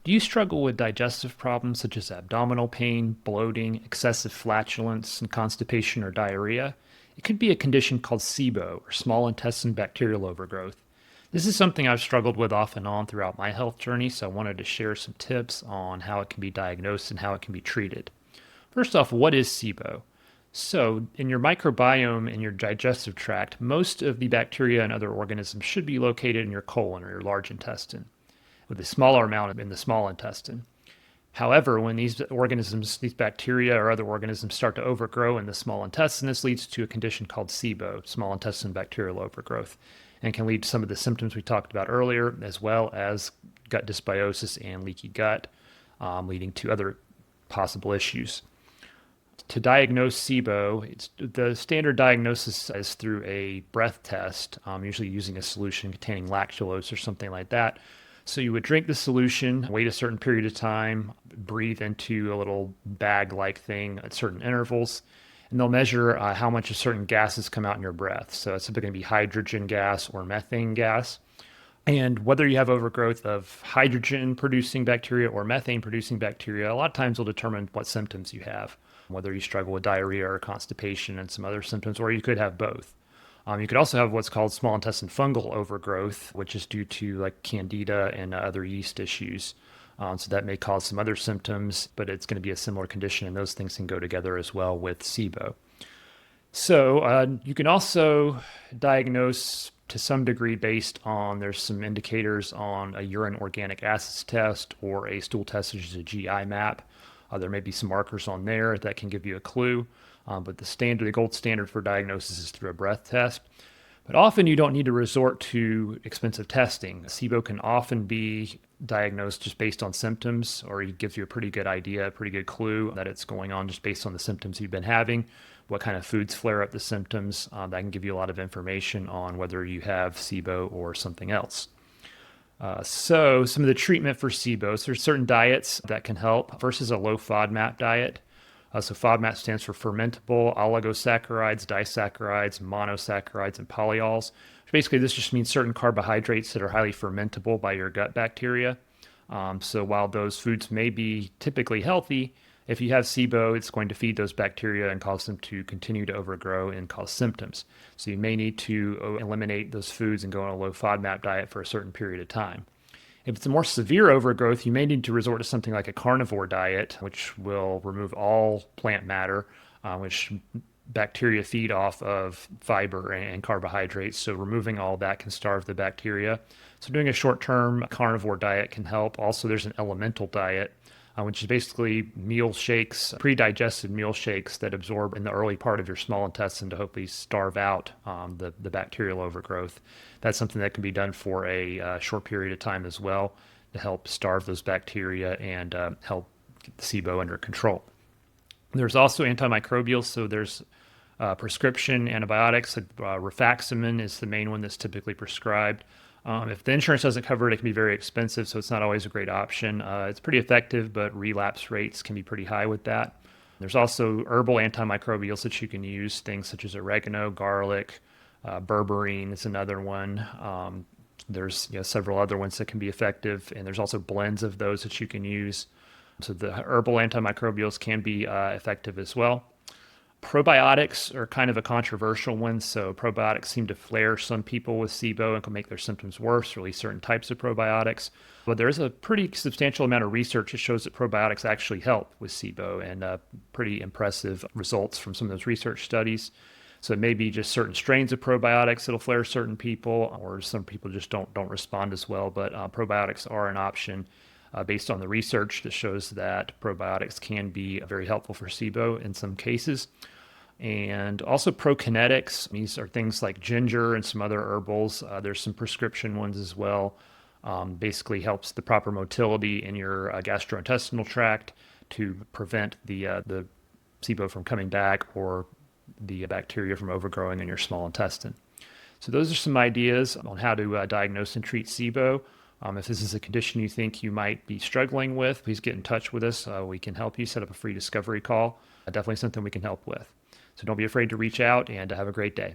Do you struggle with digestive problems such as abdominal pain, bloating, excessive flatulence, and constipation or diarrhea? It could be a condition called SIBO, or small intestine bacterial overgrowth. This is something I've struggled with off and on throughout my health journey, so I wanted to share some tips on how it can be diagnosed and how it can be treated. First off, what is SIBO? So, in your microbiome in your digestive tract, most of the bacteria and other organisms should be located in your colon or your large intestine, with a smaller amount in the small intestine. However, when these organisms, these bacteria or other organisms start to overgrow in the small intestine, this leads to a condition called SIBO, small intestine bacterial overgrowth, and can lead to some of the symptoms we talked about earlier, as well as gut dysbiosis and leaky gut, leading to other possible issues. To diagnose SIBO, the standard diagnosis is through a breath test, usually using a solution containing lactulose or something like that. So you would drink the solution, wait a certain period of time, breathe into a little bag-like thing at certain intervals, and they'll measure how much of certain gases come out in your breath. So it's typically going to be hydrogen gas or methane gas. And whether you have overgrowth of hydrogen-producing bacteria or methane-producing bacteria, a lot of times will determine what symptoms you have, whether you struggle with diarrhea or constipation and some other symptoms, or you could have both. You could also have what's called small intestine fungal overgrowth, which is due to like candida and other yeast issues. So that may cause some other symptoms, but it's going to be a similar condition, and those things can go together as well with SIBO. So you can also diagnose to some degree based on, there's some indicators on a urine organic acids test or a stool test, which is a GI map. There may be some markers on there that can give you a clue. But the gold standard for diagnosis is through a breath test. But often you don't need to resort to expensive testing. SIBO can often be diagnosed just based on symptoms, or it gives you a pretty good idea, a pretty good clue that it's going on just based on the symptoms you've been having, what kind of foods flare up the symptoms. That can give you a lot of information on whether you have SIBO or something else. So some of the treatment for SIBO, so there's certain diets that can help. First is a low FODMAP diet. So FODMAP stands for fermentable oligosaccharides, disaccharides, monosaccharides, and polyols. Basically, this just means certain carbohydrates that are highly fermentable by your gut bacteria. So while those foods may be typically healthy, if you have SIBO, it's going to feed those bacteria and cause them to continue to overgrow and cause symptoms. So you may need to eliminate those foods and go on a low FODMAP diet for a certain period of time. If it's a more severe overgrowth, you may need to resort to something like a carnivore diet, which will remove all plant matter, which bacteria feed off of fiber and carbohydrates. So removing all that can starve the bacteria. So doing a short-term carnivore diet can help. Also, there's an elemental diet, which is basically meal shakes, pre-digested meal shakes that absorb in the early part of your small intestine to hopefully starve out the bacterial overgrowth. That's something that can be done for a short period of time as well to help starve those bacteria and help get the SIBO under control. There's also antimicrobials, so there's prescription antibiotics. Rifaximin is the main one that's typically prescribed. If the insurance doesn't cover it, it can be very expensive, so it's not always a great option. It's pretty effective, but relapse rates can be pretty high with that. There's also herbal antimicrobials that you can use, things such as oregano, garlic, berberine is another one. There's several other ones that can be effective, and there's also blends of those that you can use. So the herbal antimicrobials can be effective as well. Probiotics are kind of a controversial one. So probiotics seem to flare some people with SIBO and can make their symptoms worse, or at least certain types of probiotics. But there is a pretty substantial amount of research that shows that probiotics actually help with SIBO, and pretty impressive results from some of those research studies. So it may be just certain strains of probiotics that'll flare certain people, or some people just don't respond as well. But probiotics are an option based on the research that shows that probiotics can be very helpful for SIBO in some cases. And also prokinetics. These are things like ginger and some other herbals. There's some prescription ones as well. Basically helps the proper motility in your gastrointestinal tract to prevent the SIBO from coming back or the bacteria from overgrowing in your small intestine. So those are some ideas on how to diagnose and treat SIBO. If this is a condition you think you might be struggling with, please get in touch with us. We can help you set up a free discovery call. Definitely something we can help with. So don't be afraid to reach out, and have a great day.